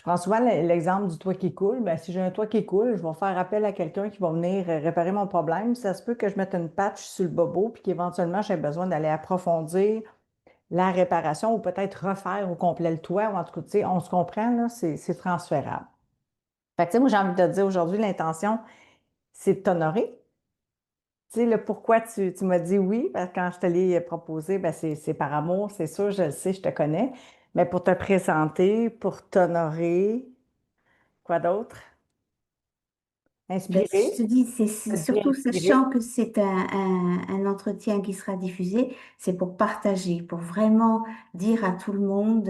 prends souvent l'exemple du toit qui coule. Ben, si j'ai un toit qui coule, je vais faire appel à quelqu'un qui va venir réparer mon problème. Ça se peut que je mette une patch sur le bobo puis qu'éventuellement, j'ai besoin d'aller approfondir la réparation ou peut-être refaire au complet le toit. Ou en tout cas, tu sais, on se comprend, là, c'est transférable. Fait que, tu sais, moi, j'ai envie de te dire aujourd'hui, l'intention, c'est de t'honorer. Tu sais, le pourquoi tu m'as dit oui, parce que quand je te l'ai proposé, ben c'est par amour, c'est sûr, je le sais, je te connais. Mais pour te présenter, pour t'honorer, quoi d'autre? Ben, je Inspirer, te dis, c'est te dire surtout inspirer. sachant que c'est un entretien qui sera diffusé, c'est pour partager, pour vraiment dire à tout le monde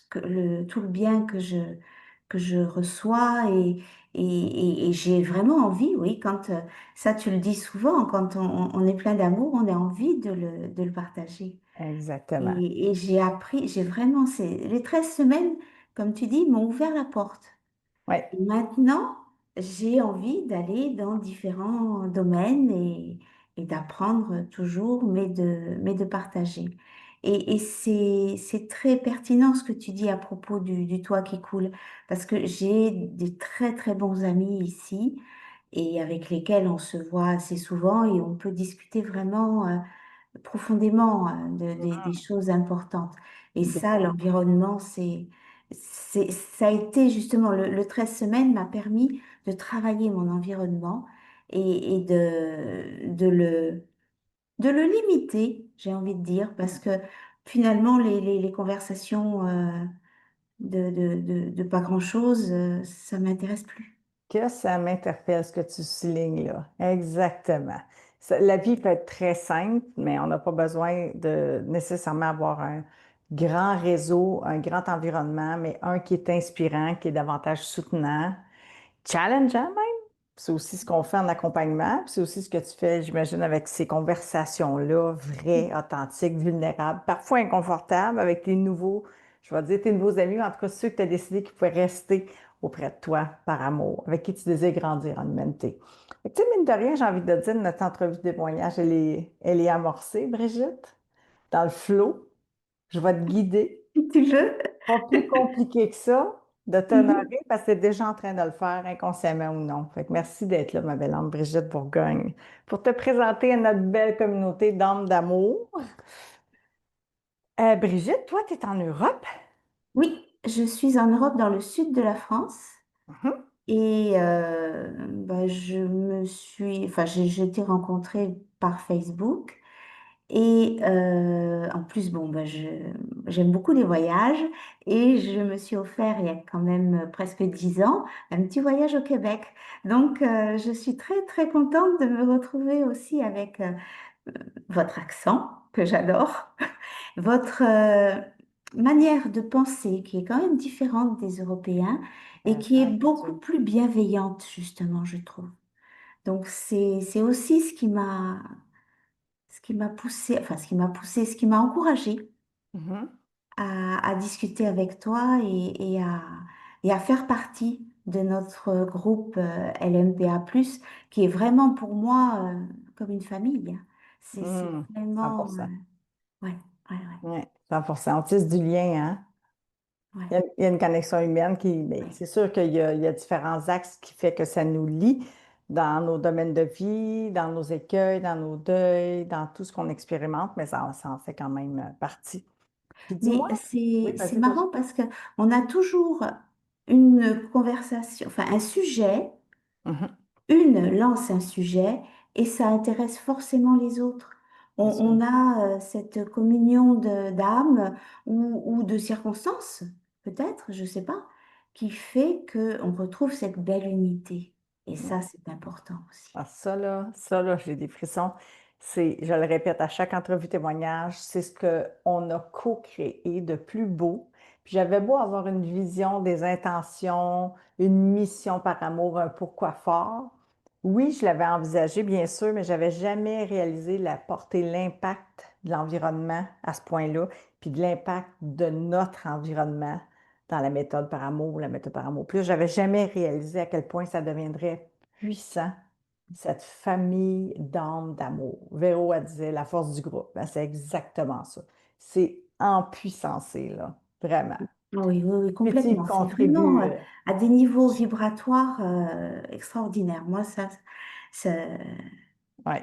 tout le bien que je reçois et j'ai vraiment envie, oui, quand ça tu le dis souvent, quand on est plein d'amour, on a envie de le partager. Exactement. Et j'ai appris, j'ai vraiment, les 13 semaines, comme tu dis, m'ont ouvert la porte. Oui, Et maintenant, j'ai envie d'aller dans différents domaines et d'apprendre toujours, mais de partager. Et c'est très pertinent ce que tu dis à propos du toit qui coule, parce que j'ai des très très bons amis ici et avec lesquels on se voit assez souvent et on peut discuter vraiment profondément des choses importantes. Et ça, bien. l'environnement, ça a été justement, le 13 semaines m'a permis de travailler mon environnement et de le limiter, j'ai envie de dire, parce que finalement, les conversations de pas grand-chose, ça m'intéresse plus. Que ça m'interpelle ce que tu soulignes là. Exactement. La vie peut être très simple, mais on n'a pas besoin de nécessairement avoir un grand réseau, un grand environnement, mais un qui est inspirant, qui est davantage soutenant, challengeant même. C'est aussi ce qu'on fait en accompagnement, puis c'est aussi ce que tu fais, j'imagine, avec ces conversations-là, vraies, authentiques, vulnérables, parfois inconfortables avec tes nouveaux, je vais dire tes nouveaux amis, ou en tout cas ceux que tu as décidé qu'ils pouvaient rester auprès de toi par amour, avec qui tu désires grandir en humanité. Fait que, tu sais, mine de rien, j'ai envie de te dire, notre entrevue de témoignage, elle est amorcée, Brigitte, dans le flot. Je vais te guider. Tu veux? Pas plus compliqué que ça de t'honorer parce que tu es déjà en train de le faire inconsciemment ou non. Fait que merci d'être là, ma belle âme Brigitte Bourgogne, pour te présenter à notre belle communauté d'âmes d'amour. Brigitte, toi, tu es en Europe? Oui, je suis en Europe, dans le sud de la France. Mhm. Et bah, enfin, j'ai été rencontrée par Facebook. Et en plus, bon, bah, j'aime beaucoup les voyages et je me suis offert il y a quand même presque 10 ans un petit voyage au Québec. Donc, je suis très, très contente de me retrouver aussi avec votre accent, que j'adore, votre manière de penser qui est quand même différente des Européens et qui est beaucoup Habitué. plus bienveillante, justement, je trouve. Donc, c'est aussi ce qui m'a poussé, enfin, ce qui m'a encouragé Mhm. à discuter avec toi et à faire partie de notre groupe LMPA+, qui est vraiment pour moi comme une famille. C'est vraiment... 100%. ouais, ouais, Ouais, 100%. On tisse du lien, hein? ouais, Il y a une connexion humaine qui, mais ouais. c'est sûr il y a différents axes qui fait que ça nous lie dans nos domaines de vie, dans nos écueils, dans nos deuils, dans tout ce qu'on expérimente, mais ça en fait quand même partie. Puis Mais dis-moi, oui, c'est vas-y, vas-y. marrant parce que on a toujours une conversation, enfin un sujet. Mhm. Une lance un sujet et ça intéresse forcément les autres. C'est sûr. On a cette communion d'âme ou de circonstances, peut-être, je ne sais pas, qui fait qu'on retrouve cette belle unité. Et ça, c'est important aussi. Ah, ça là, j'ai des frissons. C'est, je le répète à chaque entrevue témoignage, c'est ce qu'on a co-créé de plus beau. Puis j'avais beau avoir une vision, des intentions, une mission par amour, un pourquoi fort. Oui, je l'avais envisagé, bien sûr, mais j'avais jamais réalisé la portée, l'impact de l'environnement à ce point-là, puis de l'impact de notre environnement dans la méthode par amour, la méthode par amour plus. J'avais jamais réalisé à quel point ça deviendrait puissant, cette famille d'âmes d'amour. Véro, elle disait la force du groupe. Ben, c'est exactement ça. C'est empuissancé, là. Vraiment. Ah oui, oui, oui, Puis tu y complètement. C'est vraiment contribues. à des niveaux vibratoires extraordinaires. Moi, ça, Oui,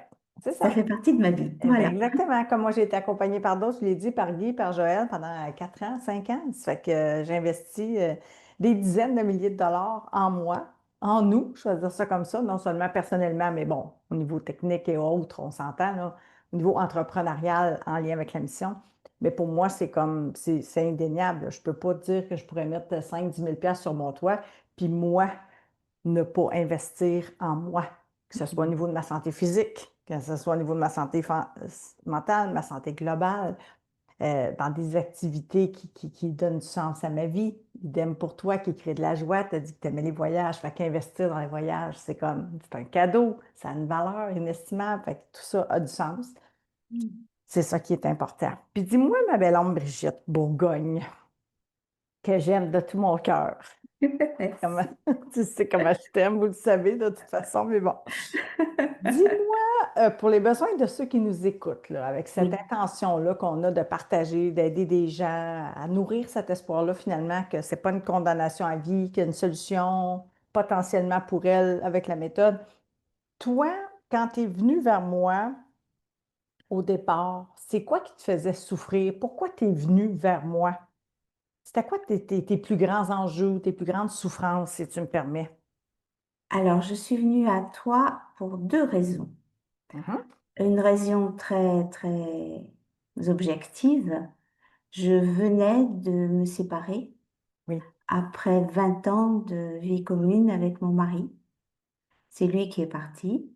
c'est ça ça. fait partie de ma vie. Eh bien, Voilà. exactement. Comme moi, j'ai été accompagnée par d'autres, je l'ai dit, par Guy, par Joël pendant 4 ans, 5 ans. Ça fait que j'ai investi des dizaines de milliers de dollars en moi, en nous, je vais dire ça comme ça, non seulement personnellement, mais bon, au niveau technique et autres, on s'entend, là, au niveau entrepreneurial en lien avec la mission. Mais pour moi, c'est comme, c'est indéniable. Je ne peux pas dire que je pourrais mettre 5 10 000 sur mon toit, puis moi, ne pas investir en moi, que ce soit au niveau de ma santé physique, que ce soit au niveau de ma santé mentale, ma santé globale, dans des activités qui donnent du sens à ma vie. Idem pour toi qui crée de la joie, tu as dit que tu aimais les voyages, fait qu'investir dans les voyages, c'est comme, c'est un cadeau, ça a une valeur inestimable, fait que tout ça a du sens. C'est ça qui est important. Puis dis-moi, ma belle âme Brigitte Bourgogne, que j'aime de tout mon cœur. Comment, Merci. tu sais comment je t'aime, vous le savez de toute façon, mais bon. Dis-moi, pour les besoins de ceux qui nous écoutent, là, avec cette Oui. intention-là qu'on a de partager, d'aider des gens à nourrir cet espoir-là, finalement, que ce n'est pas une condamnation à vie, qu'il y a une solution potentiellement pour elle avec la méthode. Toi, quand tu es venu vers moi au départ, c'est quoi qui te faisait souffrir? Pourquoi tu es venu vers moi? C'était quoi tes plus grands enjeux, tes plus grandes souffrances, si tu me permets? Alors, je suis venue à toi pour deux raisons. Mhm. Une raison très, très objective. Je venais de me séparer Oui. après 20 ans de vie commune avec mon mari. C'est lui qui est parti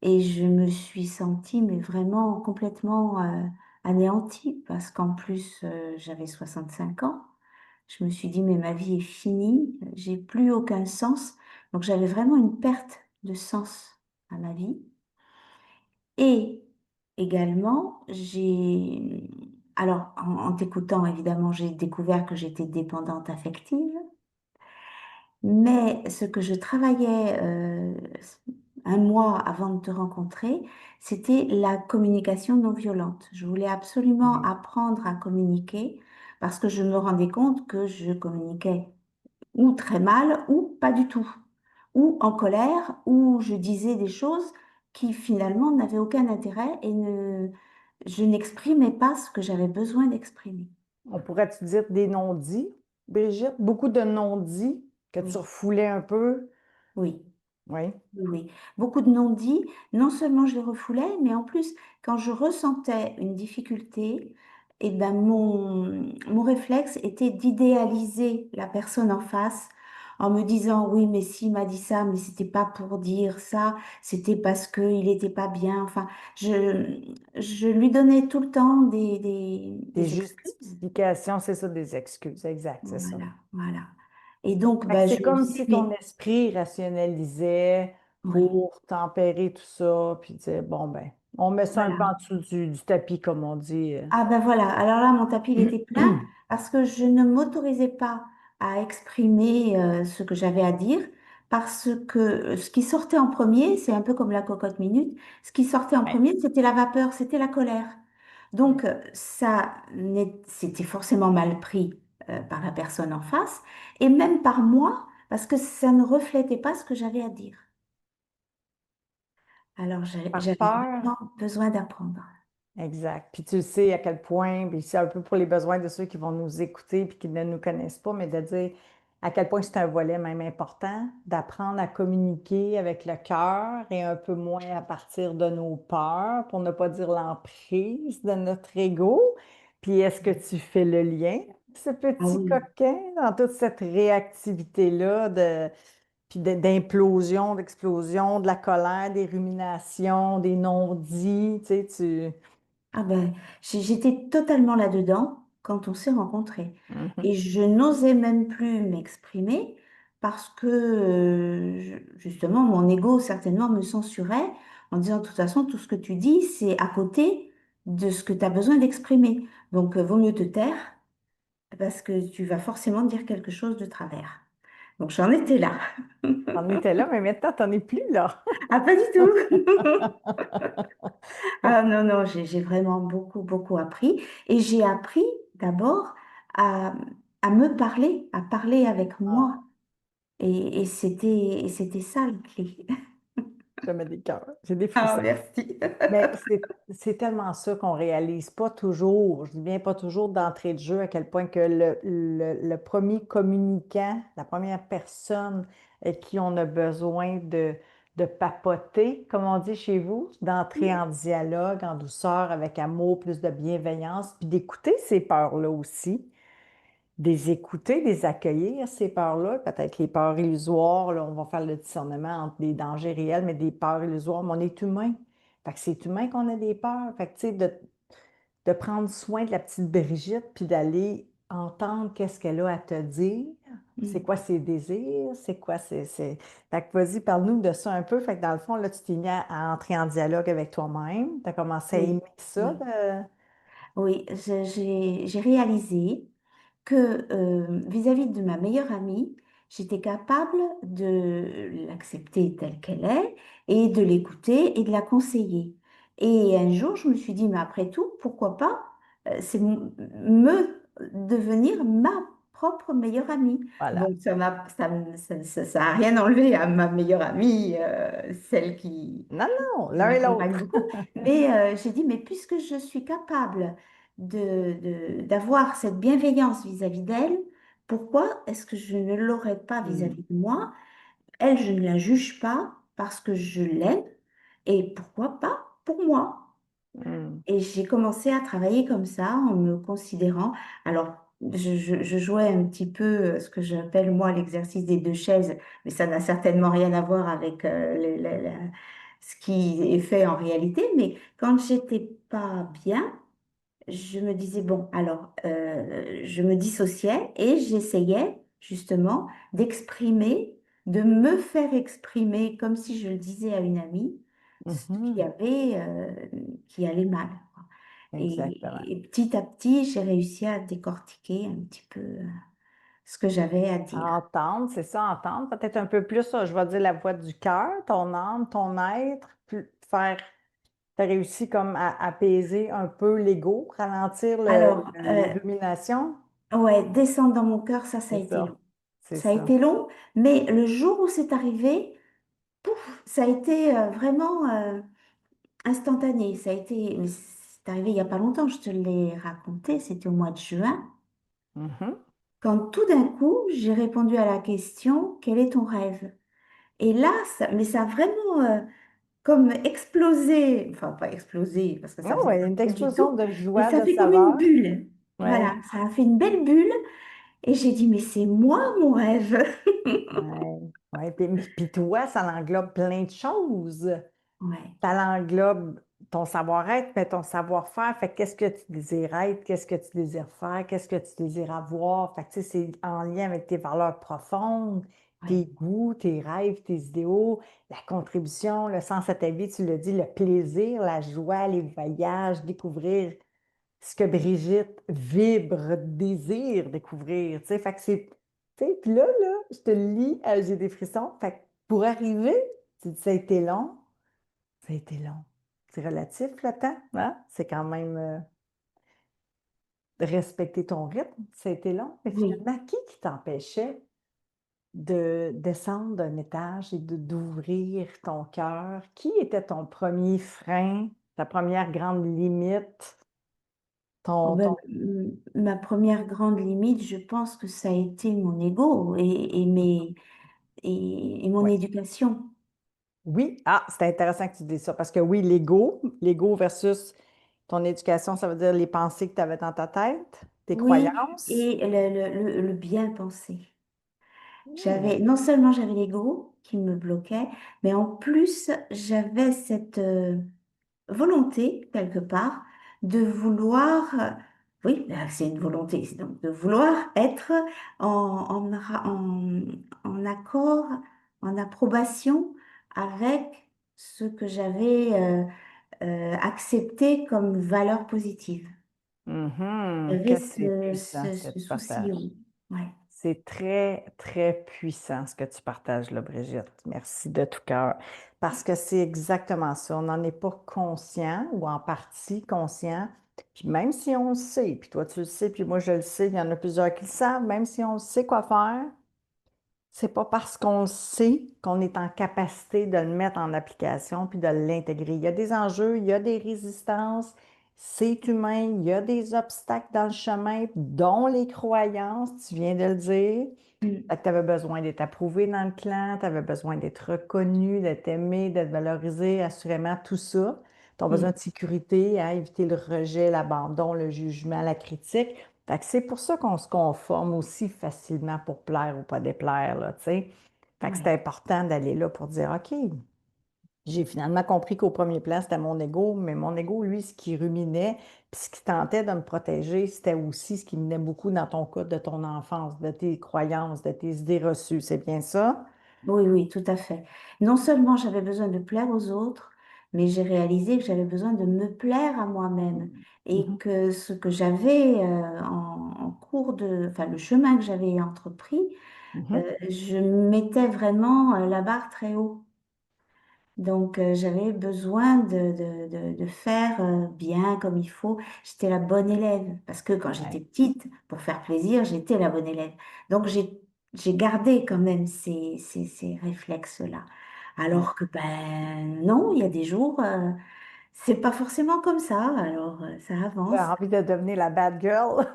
et je me suis sentie mais vraiment complètement anéantie parce qu'en plus j'avais 65 ans. Je me suis dit mais ma vie est finie, j'ai plus aucun sens. Donc j'avais vraiment une perte de sens à ma vie. Et également, alors en t'écoutant, évidemment, j'ai découvert que j'étais dépendante affective, mais ce que je travaillais un mois avant de te rencontrer, c'était la communication non violente. Je voulais absolument Oui. apprendre à communiquer parce que je me rendais compte que je communiquais ou très mal ou pas du tout, ou en colère, ou je disais des choses qui finalement n'avaient aucun intérêt et je n'exprimais pas ce que j'avais besoin d'exprimer. On pourrait-tu dire des non-dits, Brigitte? Beaucoup de non-dits que tu Oui, refoulais un peu. oui. Oui. Oui, oui. Beaucoup de non-dits. Non seulement je les refoulais, mais en plus, quand je ressentais une difficulté, eh ben mon réflexe était d'idéaliser la personne en face en me disant, oui, mais s'il m'a dit ça, mais c'était pas pour dire ça, c'était parce qu'il n'était pas bien. Enfin, je lui donnais tout le temps Des des excuses. justifications, c'est ça, des excuses. Exact, c'est ça. Voilà, voilà. Et donc, Fait que ben, c'est je me comme disais, si ton mais esprit rationalisait oui, pour tempérer tout ça, puis dire, bon, ben, on met ça un peu en voilà. dessous du tapis, comme on dit. Ah ben voilà, alors là, mon tapis, il était plein parce que je ne m'autorisais pas à exprimer ce que j'avais à dire parce que ce qui sortait en premier, c'est un peu comme la cocotte minute, ce qui sortait en Ouais. premier, c'était la vapeur, c'était la colère. Donc, c'était forcément mal pris par la personne en face et même par moi parce que ça ne reflétait pas ce que j'avais à dire. Alors, Par j'avais peur. vraiment besoin d'apprendre. Exact. Puis tu le sais à quel point, puis c'est un peu pour les besoins de ceux qui vont nous écouter puis qui ne nous connaissent pas, mais de dire à quel point c'est un volet même important d'apprendre à communiquer avec le cœur et un peu moins à partir de nos peurs, pour ne pas dire l'emprise de notre ego. Puis est-ce que tu fais le lien, ce Ah petit oui. coquin, dans toute cette réactivité-là puis d'implosion, d'explosion, de la colère, des ruminations, des non-dits, tu sais, Ah ben, j'étais totalement là-dedans quand on s'est rencontrés. Mhm. Et je n'osais même plus m'exprimer parce que, justement, mon ego certainement me censurait en disant, de toute façon, tout ce que tu dis, c'est à côté de ce que tu as besoin d'exprimer. Donc, vaut mieux te taire parce que tu vas forcément dire quelque chose de travers. Donc, j'en étais là. T'en étais là, mais maintenant, t'en es plus là. Ah, pas du tout. Ah non, non, j'ai vraiment beaucoup, beaucoup appris. Et j'ai appris d'abord à me parler, à parler avec Ah, moi. Et c'était ça le clé. je mets des cœurs, j'ai des Ah, frissons. merci. Mais c'est tellement ça qu'on réalise pas toujours, je dis bien pas toujours d'entrée de jeu, à quel point que le premier communicant, la première personne avec qui on a besoin de papoter, comme on dit chez vous, d'entrer en dialogue, en douceur, avec amour, plus de bienveillance, puis d'écouter ces peurs-là aussi, des écouter, des accueillir, ces peurs-là, peut-être les peurs illusoires, là, on va faire le discernement entre des dangers réels, mais des peurs illusoires, mais on est humain. Fait que c'est humain qu'on a des peurs. Fait que, tu sais, de prendre soin de la petite Brigitte, puis d'aller entendre qu'est-ce qu'elle a à te dire, c'est Mm. quoi ses désirs, c'est quoi Fait que vas-y, parle-nous de ça un peu. Fait que dans le fond, là, tu t'es mis à entrer en dialogue avec toi-même. Tu as commencé à aimer Oui, ça. oui. Oui, j'ai réalisé que vis-à-vis de ma meilleure amie, j'étais capable de l'accepter telle qu'elle est et de l'écouter et de la conseiller. Et un jour, je me suis dit, mais après tout, pourquoi pas me devenir ma propre meilleure amie. Voilà. Bon, ça a rien enlevé à ma meilleure amie, celle Non, non, qui l'un et m'accompagne l'autre. beaucoup. Mais j'ai dit, mais puisque je suis capable d'avoir cette bienveillance vis-à-vis d'elle, pourquoi est-ce que je ne l'aurais pas Hmm, vis-à-vis de moi? Elle, je ne la juge pas parce que je l'aime et pourquoi pas pour moi? hmm. Et j'ai commencé à travailler comme ça en me considérant. Alors, je jouais un petit peu ce que j'appelle moi l'exercice des deux chaises, mais ça n'a certainement rien à voir avec ce qui est fait en réalité. Mais quand j'étais pas bien, je me disais, bon, alors, je me dissociais et j'essayais justement d'exprimer, de me faire exprimer comme si je le disais à une amie, ce Mhm. qui allait mal. Exactement. Et petit à petit, j'ai réussi à décortiquer un petit peu ce que j'avais à dire. Entendre, c'est ça, entendre. Peut-être un peu plus, je vais dire la voix du cœur, ton âme, ton être, faire, t'as réussi comme à apaiser un peu l'ego, ralentir Alors, les ruminations. ouais, descendre dans mon cœur, ça a C'est été long. ça. C'est Ça a ça. été long, mais le jour où c'est arrivé, pouf, ça a été vraiment instantané. Ça a été, mais c'est arrivé il n'y a pas longtemps, je te l'ai raconté, c'était au mois de juin, Mhm. quand tout d'un coup, j'ai répondu à la question, quel est ton rêve? Et là, mais ça a vraiment comme explosé, enfin pas explosé, parce que Ah ça faisait ouais, pas une mal du tout, explosion de mais joie, ça de fait comme une saveur. bulle. Oui. Voilà, ça a fait une belle bulle, et j'ai dit, mais c'est moi mon rêve. Ouais. Ouais. Puis toi, ça englobe plein de choses. Ouais, Ça l'englobe ton savoir-être, mais ton savoir-faire. Fait que qu'est-ce que tu désires être, qu'est-ce que tu désires faire, qu'est-ce que tu désires avoir. Fait que, tu sais, c'est en lien avec tes valeurs profondes, tes ouais, goûts, tes rêves, tes idéaux, la contribution, le sens à ta vie, tu l'as dit, le plaisir, la joie, les voyages, découvrir ce que Brigitte vibre, désire découvrir. Tu sais, fait que c'est. Tu sais, puis là, je te le lis, j'ai des frissons. Fait que pour arriver, tu dis, ça a été long. Ça a été long. C'est relatif le temps, hein? C'est quand même respecter ton rythme. Ça a été long. Mais oui. finalement, qui t'empêchait de descendre d'un étage et d'ouvrir ton cœur? Qui était ton premier frein, ta première grande limite? Oh Ton, ben, ton... ma première grande limite, je pense que ça a été mon ego et mon Oui. éducation. Oui, ah, c'est intéressant que tu dises ça parce que oui, l'ego versus ton éducation, ça veut dire les pensées que tu avais dans ta tête, tes Oui, croyances. et le bien penser. Hmm. Non seulement j'avais l'ego qui me bloquait, mais en plus j'avais cette volonté quelque part de vouloir, oui, c'est une volonté, c'est donc de vouloir être en accord, en approbation avec ce que j'avais accepté comme valeur positive. Mhm, J'avais que c'est puissant ce que ce tu souci, partages. oui. Ouais. C'est très, très puissant ce que tu partages là, Brigitte. Merci de tout cœur. Parce que c'est exactement ça. On n'en est pas conscient ou en partie conscient. Puis même si on le sait, puis toi tu le sais, puis moi je le sais, il y en a plusieurs qui le savent, même si on sait quoi faire, c'est pas parce qu'on le sait qu'on est en capacité de le mettre en application puis de l'intégrer. Il y a des enjeux, il y a des résistances, c'est humain, il y a des obstacles dans le chemin, dont les croyances, tu viens de le dire. Mm. Tu avais besoin d'être approuvé dans le clan, tu avais besoin d'être reconnu, d'être aimé, d'être valorisé, assurément tout ça. Tu as besoin Mm. de sécurité, à éviter le rejet, l'abandon, le jugement, la critique. Fait que c'est pour ça qu'on se conforme aussi facilement pour plaire ou pas déplaire, là, tu sais. Fait que c'est Ouais. important d'aller là pour dire, OK, j'ai finalement compris qu'au premier plan, c'était mon ego, mais mon ego, lui, ce qui ruminait, puis ce qui tentait de me protéger, c'était aussi ce qui venait beaucoup dans ton cas de ton enfance, de tes croyances, de tes idées reçues. C'est bien ça? Oui, oui, tout à fait. Non seulement j'avais besoin de plaire aux autres, mais j'ai réalisé que j'avais besoin de me plaire à moi-même et Mhm, que ce que j'avais en cours enfin le chemin que j'avais entrepris, mhm. je mettais vraiment la barre très haut. Donc, j'avais besoin de faire bien comme il faut. J'étais la bonne élève parce que quand j'étais Ouais, petite, pour faire plaisir, j'étais la bonne élève. Donc, j'ai gardé quand même ces réflexes-là. ouais. Alors que, ben non, il y a des jours, c'est pas forcément comme ça. Alors, ça J'ai avance. envie de devenir la bad girl,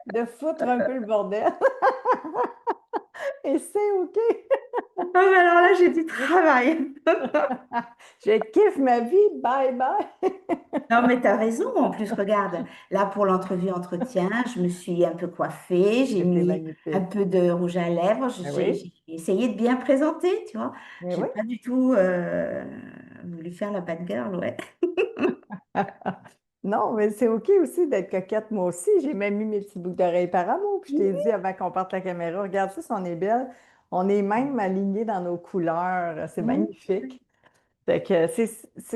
de foutre un peu le bordel. Et c'est OK. Ah, ben alors là, j'ai du travail. Je kiffe ma vie. Bye bye. Non, mais tu as raison. En plus, regarde, là, pour l'entrevue entretien, je me suis un peu coiffée, j'ai C'était mis un magnifique. peu de rouge à lèvres, Ben j'ai oui, essayé de bien présenter, tu vois. ben J'ai oui. pas du tout voulu faire la bad girl, ouais. Non, mais c'est OK aussi d'être coquette, moi aussi. J'ai même mis mes petits boucles d'oreilles par amour. Puis je t'ai dit avant qu'on parte la caméra, regarde ça, si on est belle. On est même alignés dans nos couleurs. C'est Oui, magnifique. Fait que c'est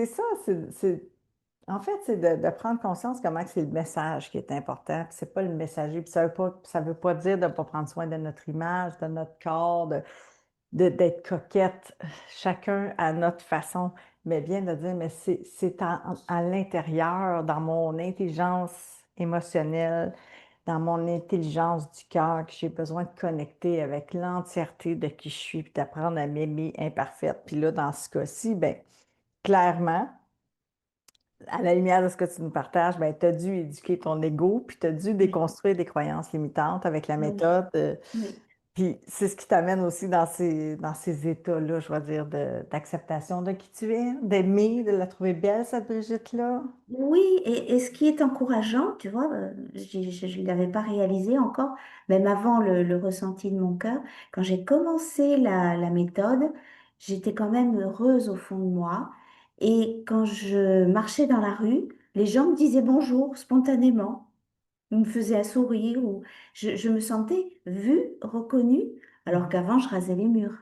ça. En fait, c'est de prendre conscience comment que c'est le message qui est important. Puis c'est pas le messager. Puis ça veut pas dire de ne pas prendre soin de notre image, de notre corps, d'être coquette, chacun à notre façon, mais bien de dire, mais c'est à l'intérieur, dans mon intelligence émotionnelle, dans mon intelligence du cœur, que j'ai besoin de connecter avec l'entièreté de qui je suis, puis d'apprendre à m'aimer imparfaite. Puis là, dans ce cas-ci, bien, clairement, à la lumière de ce que tu nous partages, ben, tu as dû éduquer ton ego, puis tu as dû oui, déconstruire des croyances limitantes avec la oui, méthode. oui. Puis c'est ce qui t'amène aussi dans ces états-là, je vais dire, d'acceptation de qui tu es, d'aimer, de la trouver belle, cette Brigitte-là. Oui, et ce qui est encourageant, tu vois, je ne l'avais pas réalisé encore, même avant le ressenti de mon cœur, quand j'ai commencé la méthode, j'étais quand même heureuse au fond de moi. Et quand je marchais dans la rue, les gens me disaient bonjour spontanément, ils me faisaient un sourire, ou je me sentais vue, reconnue, alors Mhm. qu'avant, je rasais les murs.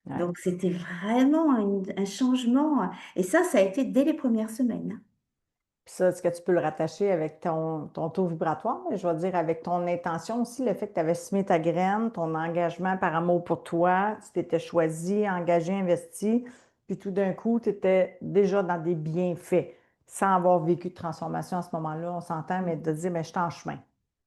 Ouais. Donc c'était vraiment un changement. Et ça a été dès les premières semaines. Puis ça, est-ce que tu peux le rattacher avec ton taux vibratoire? Mais je vais dire avec ton intention aussi, le fait que tu avais semé ta graine, ton engagement par amour pour toi, tu t'étais choisi, engagé, investi, puis tout d'un coup, tu étais déjà dans des bienfaits, sans avoir vécu de transformation à ce moment-là, on s'entend, mais de dire, mais je suis en chemin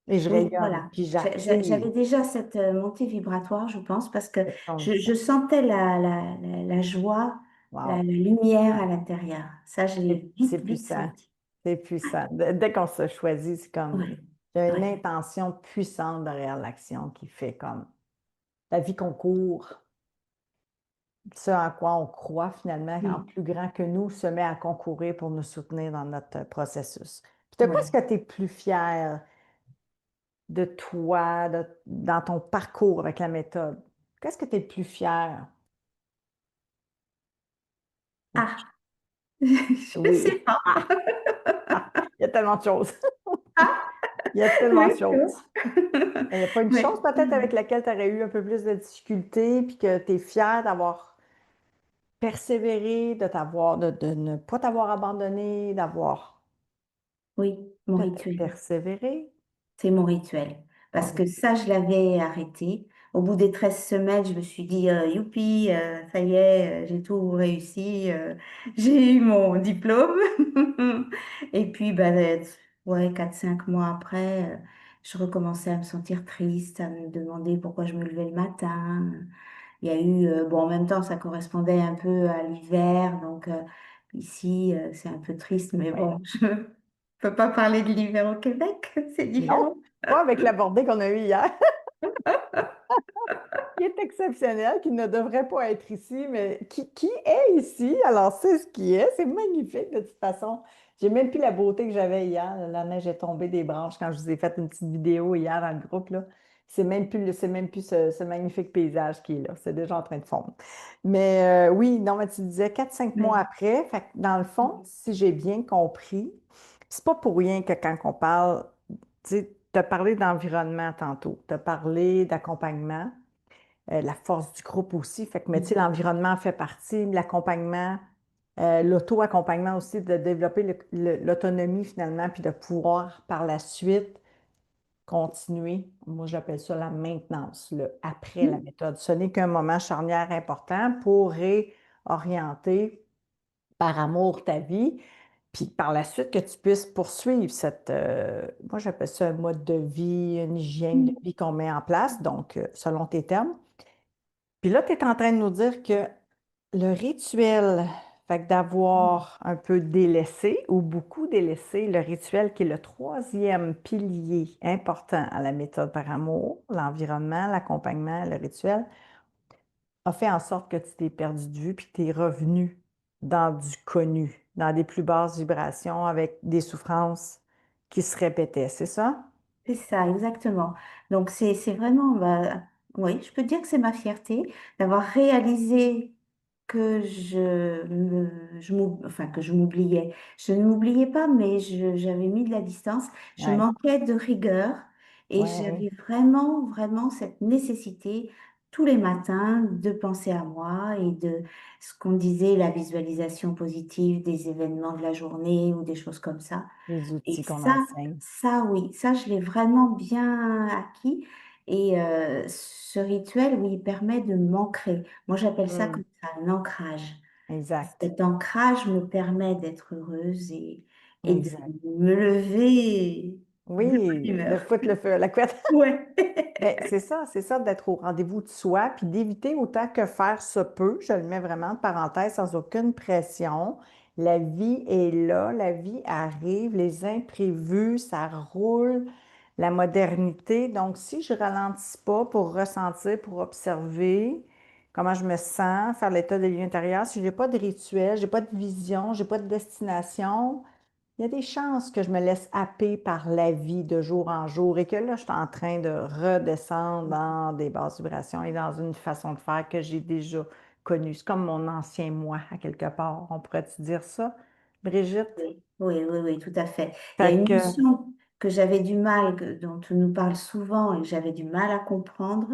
et je Oui, rayonne, voilà. puis j'attire. J'avais déjà cette montée vibratoire, je pense, parce que C'est comme je ça. sentais la joie, la Wow. lumière à l'intérieur. Ça, je l'ai C'est vite, vite puissant. senti. C'est puissant. Dès qu'on se choisit, c'est comme Oui, il y a une oui, intention puissante derrière l'action qui fait comme la vie qu'on court, ce à quoi on croit finalement en oui, plus grand que nous se met à concourir pour nous soutenir dans notre processus. Puis de quoi est-ce oui. que tu es plus fier de toi, dans ton parcours avec la méthode? Qu'est-ce que tu es le plus fier? Ah, je Oui, sais pas. il y a tellement de choses. Ah, Il y a tellement de oui, tu vois. choses. Il n'y a pas une chose Mais, peut-être avec laquelle tu aurais eu un peu plus de difficultés, puis que tu es fier d'avoir persévéré, de ne pas t'avoir abandonné, d'avoir oui, mon peut-être rituel. persévéré. C'est mon rituel. Ah parce oui. que ça, je l'avais arrêté. Au bout des 13 semaines, je me suis dit, youpi, ça y est, j'ai tout réussi, j'ai eu mon diplôme. Et puis, ben, ouais, 4 5 mois après, je recommençais à me sentir triste, à me demander pourquoi je me levais le matin. Il y a eu, bon, en même temps, ça correspondait un peu à l'hiver, donc ici, c'est un peu triste, mais Ouais. bon, je ne peux pas parler de l'hiver au Québec, c'est Non, différent. pas avec l'abordé qu'on a eu hier. Qui est exceptionnel, qui ne devrait pas être ici, mais qui est ici. Alors, c'est ce qui est. C'est magnifique de toute façon. J'ai même plus la beauté que j'avais hier. La neige est tombée des branches quand je vous ai fait une petite vidéo hier dans le groupe, là. C'est même plus ce magnifique paysage qui est là. C'est déjà en train de fondre. Mais oui, non, mais tu disais 4 5 mois Oui. après. Fait que dans le fond, si j'ai bien compris, c'est pas pour rien que quand on parle, tu as parlé d'environnement tantôt, tu as parlé d'accompagnement la force du groupe aussi. Fait que, mais tu sais, l'environnement fait partie, l'accompagnement, l'auto-accompagnement aussi, de développer l'autonomie finalement, puis de pouvoir par la suite continuer. Moi, j'appelle ça la maintenance, le après la méthode. Ce n'est qu'un moment charnière important pour réorienter par amour ta vie, puis par la suite que tu puisses poursuivre moi j'appelle ça un mode de vie, une hygiène de vie qu'on met en place, donc selon tes termes. Puis là, tu es en train de nous dire que le rituel, fait que d'avoir un peu délaissé ou beaucoup délaissé le rituel qui est le troisième pilier important à la méthode par amour, l'environnement, l'accompagnement, le rituel, a fait en sorte que tu t'es perdu de vue puis que tu es revenu dans du connu, dans des plus basses vibrations avec des souffrances qui se répétaient, c'est ça? C'est ça, exactement. Donc, c'est vraiment, bah, oui, je peux dire que c'est ma fierté d'avoir réalisé que enfin, que je m'oubliais. Je ne m'oubliais pas, mais j'avais mis de la distance. Je Oui, manquais de rigueur et oui, j'avais vraiment, vraiment cette nécessité tous les matins de penser à moi et de ce qu'on disait, la visualisation positive des événements de la journée ou des choses comme ça. les Et outils qu'on ça, enseigne. oui, ça, je l'ai vraiment bien acquis. Et ce rituel, oui, il permet de m'ancrer. Moi, j'appelle ça Hmm, comme ça, un ancrage. exact, Cet ancrage me permet d'être heureuse et de exact. me lever de bonne Oui, de humeur. foutre le feu à la couette. Ouais. Ben, c'est ça, d'être au rendez-vous de soi, puis d'éviter autant que faire se peut, je le mets vraiment en parenthèse, sans aucune pression. La vie est là, la vie arrive, les imprévus, ça roule, la modernité. Donc, si je ralentis pas pour ressentir, pour observer comment je me sens, faire l'état des lieux intérieurs, si j'ai pas de rituel, j'ai pas de vision, j'ai pas de destination, il y a des chances que je me laisse happer par la vie de jour en jour et que là, je suis en train de redescendre dans des basses vibrations et dans une façon de faire que j'ai déjà connue. C'est comme mon ancien moi, à quelque part. On pourrait-tu dire ça, Brigitte? Oui, oui, oui, oui, tout à fait. Il y a Fait une que, notion que j'avais du mal, dont on nous parle souvent et que j'avais du mal à comprendre,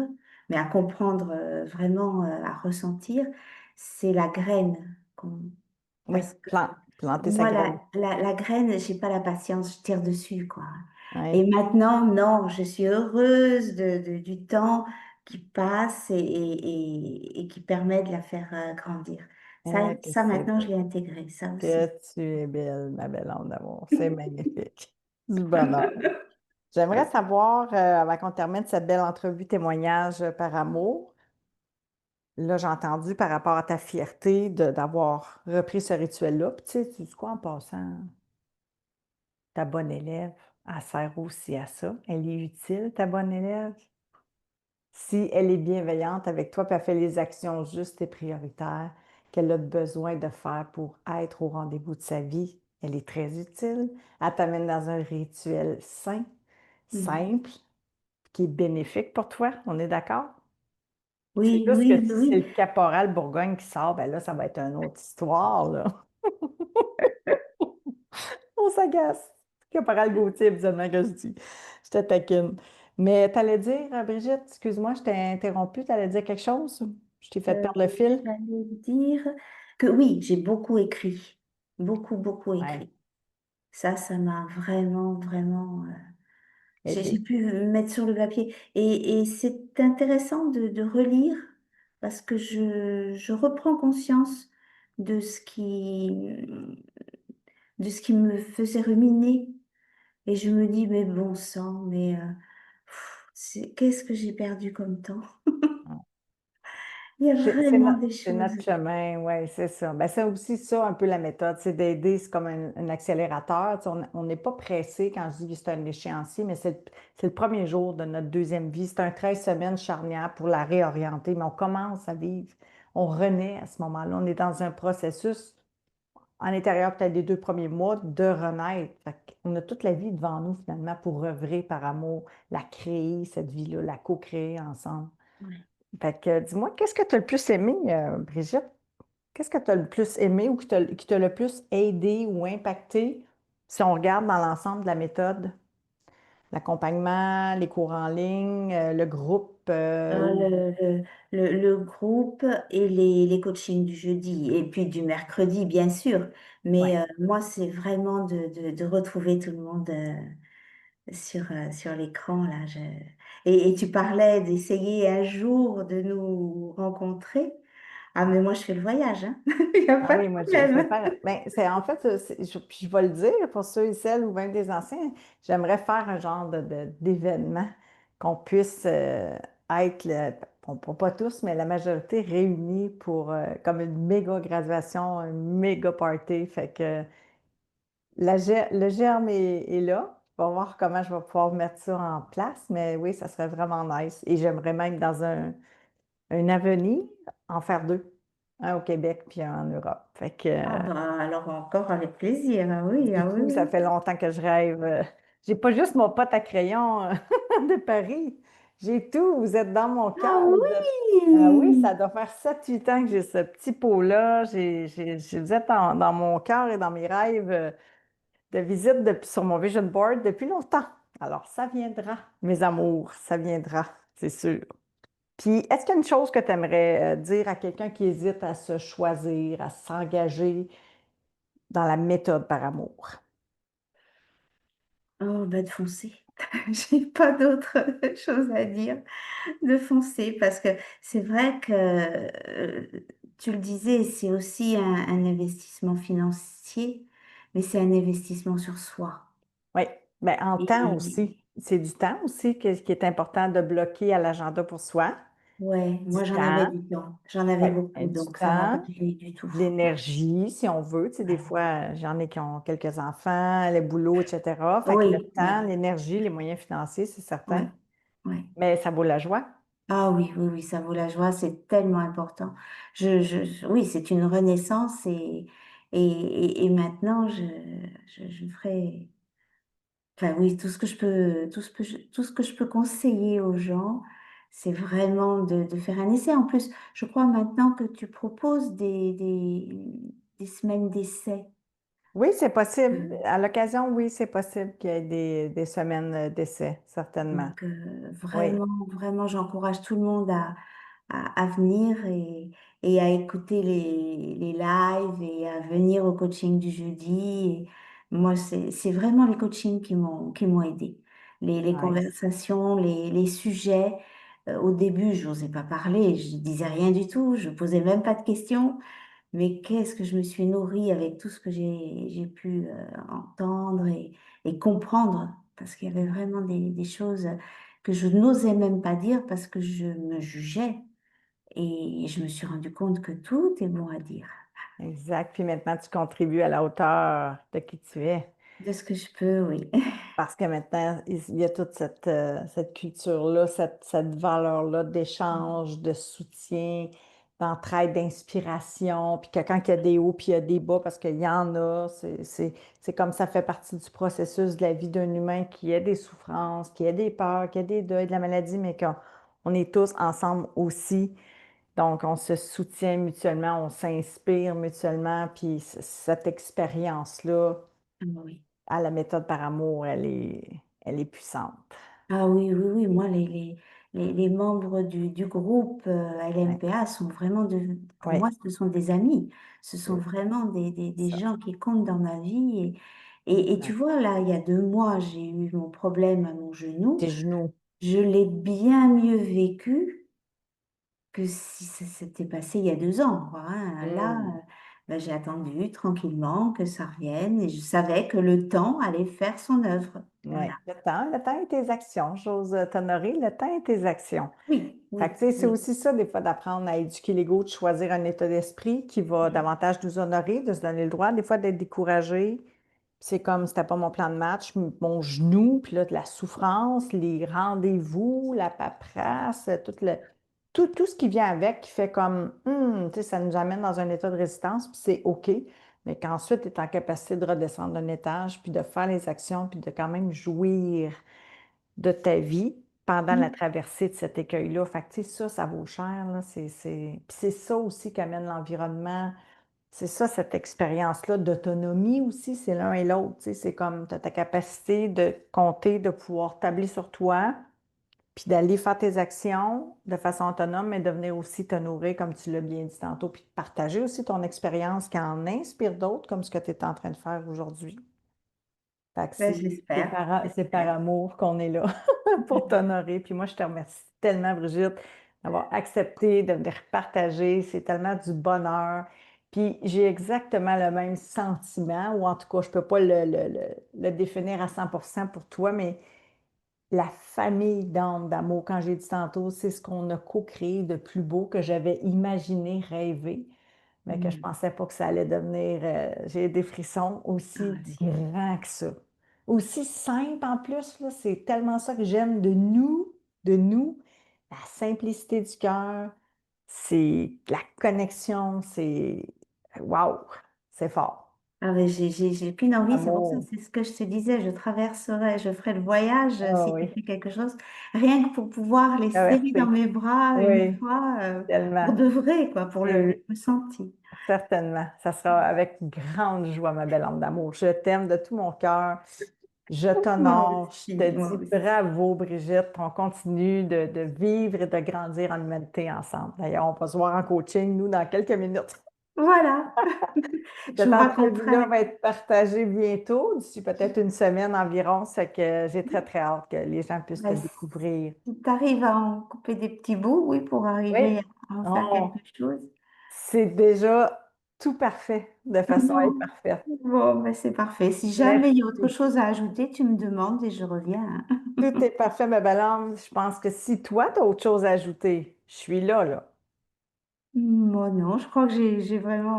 mais à comprendre vraiment, à ressentir, c'est la graine. oui, Parce que planter sa moi, graine. la graine, j'ai pas la patience, je tire dessus, quoi. Et Oui, maintenant, non, je suis heureuse du temps qui passe et qui permet de la faire grandir. que Ça, c'est maintenant, je beau. l'ai intégré, ça Que aussi. tu es belle, ma belle âme d'amour. C'est magnifique. Du bonheur. J'aimerais savoir, avant qu'on termine cette belle entrevue témoignage par amour, là, j'ai entendu par rapport à ta fierté d'avoir repris ce rituel-là. Puis, tu sais quoi, en passant, ta bonne élève, elle sert aussi à ça. Elle est utile, ta bonne élève. Si elle est bienveillante avec toi, puis elle fait les actions justes et prioritaires qu'elle a besoin de faire pour être au rendez-vous de sa vie, elle est très utile. Elle t'amène dans un rituel sain, Mhm. simple, qui est bénéfique pour toi. On est d'accord? C'est Oui, juste que oui, si c'est oui. le caporal Bourgogne qui sort, ben là, ça va être une autre histoire, là. On s'agace. Caporal Gauthier, habituellement, que je dis. Je te taquine. Mais t'allais dire, Brigitte, excuse-moi, je t'ai interrompu, t'allais dire quelque chose? Je t'ai fait Euh, perdre le fil? J'allais dire que oui, j'ai beaucoup écrit. Beaucoup, beaucoup Ouais. écrit. Ça m'a vraiment, vraiment. J'ai aider. pu mettre sur le papier. Et c'est intéressant de relire parce que je reprends conscience de de ce qui me faisait ruminer. Et je me dis, mais bon sang, mais qu'est-ce que j'ai perdu comme temps? Il y a vraiment des C'est notre choses. chemin, oui, c'est ça. Ben, c'est aussi ça, un peu la méthode, c'est d'aider, c'est comme un accélérateur. Tu sais, on n'est pas pressé quand je dis que c'est un échéancier, mais c'est le premier jour de notre deuxième vie. C'est un 13 semaines charnière pour la réorienter, mais on commence à vivre, on renaît à ce moment-là. On est dans un processus à l'intérieur peut-être des 2 premiers mois de renaître. On a toute la vie devant nous finalement pour œuvrer par amour, la créer, cette vie-là, la co-créer ensemble. Ouais. Fait que dis-moi, qu'est-ce que tu as le plus aimé, Brigitte? Qu'est-ce que tu as le plus aimé ou qui t'a le plus aidé ou impacté si on regarde dans l'ensemble de la méthode? L'accompagnement, les cours en ligne, le groupe. Ah, le groupe et les coachings du jeudi et puis du mercredi, bien sûr. Ouais. Mais moi, c'est vraiment de retrouver tout le monde sur l'écran, là. Et tu parlais d'essayer un jour de nous rencontrer. Ah, mais moi, je fais le voyage, hein. Il n'y a Ah pas de oui, moi, je vais problème. faire. Ben, c'est en fait, puis je vais le dire pour ceux et celles ou même des anciens, j'aimerais faire un genre d'événement qu'on puisse être, pas tous, mais la majorité réunis pour comme une méga graduation, un méga party. Fait que le germe est là. On va voir comment je vais pouvoir mettre ça en place, mais oui, ça serait vraiment nice. Et j'aimerais même dans un avenir en faire deux, un au Québec puis un en Europe. Fait que Ah, bah, alors encore avec plaisir. du Ah oui, coup, ça oui. fait longtemps que je rêve. J'ai pas juste mon pote à crayon de Paris. J'ai tout. Vous êtes dans mon Ah cœur. Ah oui, ça oui! doit faire 7 8 ans que j'ai ce petit pot-là. Vous êtes dans mon cœur et dans mes rêves de visite sur mon vision board depuis longtemps. Alors, ça viendra, mes amours, ça viendra, c'est sûr. Puis, est-ce qu'il y a une chose que tu aimerais dire à quelqu'un qui hésite à se choisir, à s'engager dans la méthode par amour? Oh, bah de foncer. J'ai pas d'autre chose à dire. De foncer parce que c'est vrai que, tu le disais, c'est aussi un investissement financier, mais c'est un investissement sur soi. Oui, bien, en temps Et aussi. C'est du temps aussi qui est important de bloquer à l'agenda pour soi. ouais, Du moi j'en avais temps, du temps, j'en avais oui, beaucoup, du donc ça m'a pas temps, gêné du tout. de l'énergie, si on veut. Tu sais, des Ouais. fois, j'en ai qui ont quelques enfants, le boulot, etc. Fait que le Oui, temps, oui, l'énergie, les moyens financiers, c'est oui, certain. oui. Mais ça vaut la joie. Ah oui, oui, oui, ça vaut la joie, c'est tellement important. Oui, c'est une renaissance et maintenant je ferai. Enfin oui, tout ce que je peux conseiller aux gens, c'est vraiment de faire un essai. En plus, je crois maintenant que tu proposes des semaines d'essai. Oui, c'est possible. Euh, À l'occasion, oui, c'est possible qu'il y ait des semaines d'essai, certainement. Donc Oui, vraiment, vraiment, j'encourage tout le monde à venir et à écouter les lives et à venir au coaching du jeudi. Et moi, c'est vraiment les coachings qui m'ont aidé. Les nice. conversations, les sujets. Au début, je n'osais pas parler, je disais rien du tout, je posais même pas de questions. Mais qu'est-ce que je me suis nourrie avec tout ce que j'ai pu entendre et comprendre, parce qu'il y avait vraiment des choses que je n'osais même pas dire parce que je me jugeais. Et je me suis rendu compte que tout est bon à dire, Exact. Puis maintenant, tu contribues à la hauteur de qui tu es. de ce que je peux, oui. Parce que maintenant, il y a toute cette culture-là, cette valeur-là d'échange, de soutien, d'entraide, d'inspiration. Puis que quand il y a des hauts, puis il y a des bas, parce qu'il y en a, c'est comme ça fait partie du processus de la vie d'un humain, qu'il y ait des souffrances, qu'il y ait des peurs, qu'il y ait des deuils de la maladie, mais qu'on est tous ensemble aussi. Donc, on se soutient mutuellement, on s'inspire mutuellement, puis cette expérience-là, Ah oui. à la méthode par amour, elle est puissante. Ah oui, oui, oui, moi, les membres du groupe Ouais, LMPA sont vraiment, pour moi, ouais, ce sont des amis. Ce sont c'est vraiment des ça. gens qui comptent dans ma vie. Et tu vois, là, il y a 2 mois, j'ai eu mon problème à mon genou. Tes genoux. Je l'ai bien mieux vécu que si ça s'était passé il y a 2 ans, quoi, hein. Là, Hmm. ben, j'ai attendu tranquillement que ça revienne et je savais que le temps allait faire son œuvre. Voilà. Oui, le temps et tes actions. J'ose t'honorer, le temps et tes actions. Oui, Fait que, tu oui, sais, c'est oui. aussi ça, des fois, d'apprendre à éduquer l'ego, de choisir un état d'esprit qui va davantage nous honorer, de se donner le droit, des fois, d'être découragé. C'est comme, c'était pas mon plan de match, mon genou, puis là, de la souffrance, les rendez-vous, la paperasse, tout ce qui vient avec, qui fait comme, tu sais, ça nous amène dans un état de résistance, puis c'est OK. Mais qu'ensuite, tu es en capacité de redescendre d'un étage, puis de faire les actions, puis de quand même jouir de ta vie pendant la traversée de cet écueil-là. Fait que, tu sais, ça vaut cher, là. Puis c'est ça aussi qu'amène l'environnement. C'est ça, cette expérience-là d'autonomie aussi, c'est l'un et l'autre. Tu sais, c'est comme tu as ta capacité de compter, de pouvoir tabler sur toi, puis d'aller faire tes actions de façon autonome, mais de venir aussi te nourrir, comme tu l'as bien dit tantôt, puis de partager aussi ton expérience qui en inspire d'autres, comme ce que tu es en train de faire aujourd'hui. Fait que Ben, c'est j'espère, c'est par j'espère. amour qu'on est là pour t'honorer. Puis moi, je te remercie tellement, Brigitte, d'avoir accepté de venir partager. C'est tellement du bonheur. Puis j'ai exactement le même sentiment, ou en tout cas, je ne peux pas le définir à 100% pour toi, mais la famille d'âme, d'amour, quand j'ai dit tantôt, c'est ce qu'on a co-créé de plus beau que j'avais imaginé, rêvé, mais que je ne Mm. pensais pas que ça allait devenir, j'ai des frissons, Ah aussi oui. grand que ça. Aussi simple en plus, là, c'est tellement ça que j'aime de nous, la simplicité du cœur, c'est la connexion, c'est waouh, c'est fort. Ah ben, j'ai qu'une envie, c'est pour ça, Amour. c'est ce que je te disais, je ferais le voyage Ah si tu oui, fais quelque chose, rien que pour pouvoir les serrer dans traversée. mes bras une Oui, fois, pour tellement. de vrai, quoi, pour C'est le sentir. certainement. Ça sera avec grande joie, ma belle âme d'amour. Je t'aime de tout mon cœur. Je t'honore. Je te Moi dis aussi. bravo, Brigitte. On continue de vivre et de grandir en humanité ensemble. D'ailleurs, on va se voir en coaching, nous, dans quelques minutes. Voilà, je Cette vous entrevue-là raconterai. va être partagée bientôt, d'ici peut-être une semaine environ. C'est que j'ai très, très hâte que les gens puissent te Ben, découvrir. si tu arrives à en couper des petits bouts, oui, pour Oui. arriver à en faire Oh, quelque chose. c'est déjà tout parfait, de façon à être Bon, parfaite. bon, ben, c'est parfait. Si jamais il y a autre Merci. chose à ajouter, tu me demandes et je reviens, hein. Tout est parfait, ma belle âme. Je pense que si toi, tu as autre chose à ajouter, je suis là, là. Moi, non, je crois que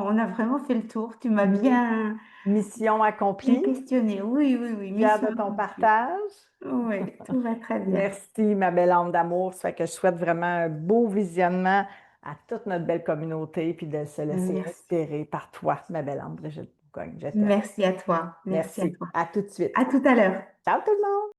on a vraiment fait le tour. Tu m'as Mi- bien, Mission bien accomplie. questionné. Oui, oui, oui, Fière mission de ton accomplie. partage. Oui, tout va très bien. Merci, ma belle âme d'amour. Ça fait que je souhaite vraiment un beau visionnement à toute notre belle communauté, puis de se laisser Merci. inspirer par toi, ma belle âme Brigitte Bourgogne. Je t'aime. Merci à toi. Merci à Merci. toi. À tout de suite. À tout à l'heure. Ciao tout le monde!